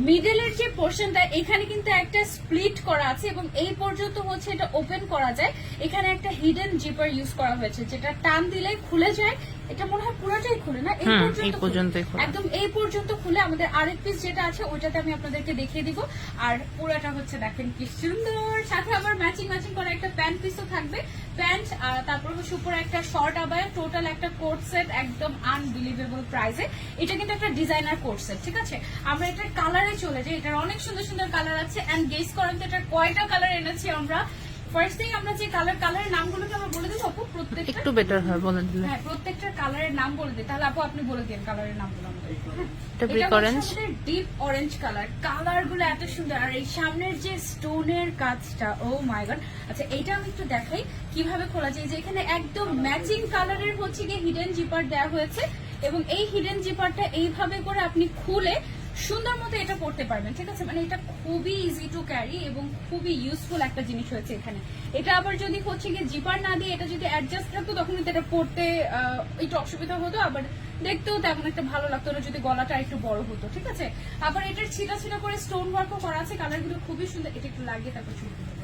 মিডলের যে পোর্শনটা এখানে কিন্তু একটা স্প্লিট করা আছে এবং এই পর্যন্ত হচ্ছে এটা ওপেন করা যায়। এখানে একটা হিডেন জিপার ইউজ করা হয়েছে যেটা টান দিলে খুলে যায়। এটা মনে হয় পুরোটাই খুলে না, এই পর্যন্ত একদম এই পর্যন্ত খুলে। আমাদের আরেক পিস যেটা আছে ওইটাতে আমি আপনাদেরকে দেখিয়ে দিব। আর পুরোটা হচ্ছে দেখেন কি সুন্দর, সাথে আবার ম্যাচিং করা একটা প্যান্ট পিসও থাকবে। প্যান্ট আর তারপর হচ্ছে উপরে একটা শর্ট আবায়া, টোটাল একটা কোট সেট একদম আনবিলিভেবল প্রাইসে। এটা কিন্তু একটা ডিজাইনার কোট সেট, ঠিক আছে। আমরা এটার কালারে চলে যাই, এটার অনেক সুন্দর সুন্দর কালার আছে। এন্ড গেস করেন তো এটার কয়টা কালার এনেছি আমরা। ফার্স্ট থিং আমরা যে কালারের নামগুলোকে আমরা বলে দিই আপু, প্রত্যেকটা একটু বেটার হয় বলেন দিলে। হ্যাঁ, প্রত্যেকটার কালারের নাম বলে দিই। তাহলে আপু আপনি বলে দিন কালারের নামগুলো আমাদের। এটা ব্রিক অরেঞ্জ, ডিপ অরেঞ্জ কালারগুলো এত সুন্দর। আর এই সামনের যে স্টোনের কাজটা, ও মাই গড। আচ্ছা এইটা আমি একটু দেখাই কিভাবে খোলা যায়। যে এখানে একদম ম্যাচিং কালারের হচ্ছে গিয়ে হিডেন জিপার দেওয়া হয়েছে এবং এই হিডেন জিপারটা এইভাবে করে আপনি খুলে সুন্দর মতো এটা পড়তে পারবেন, ঠিক আছে। মানে এটা খুবই ইজি টু ক্যারি এবং খুবই ইউজফুল একটা জিনিস হয়েছে এখানে। এটা আবার যদি হচ্ছে গিয়ে জিপার না দিয়ে এটা যদি অ্যাডজাস্ট থাকতো তখন কিন্তু এটা পড়তে একটু অসুবিধা হতো, আবার দেখতেও তেমন একটা ভালো লাগতো না যদি গলাটা একটু বড় হতো, ঠিক আছে। আবার এটার ছিটা ছিটা করে স্টোন ওয়ার্কও করা আছে, কালারগুলো খুবই সুন্দর। এটা একটু লাগিয়ে তারপর শুরু করবো।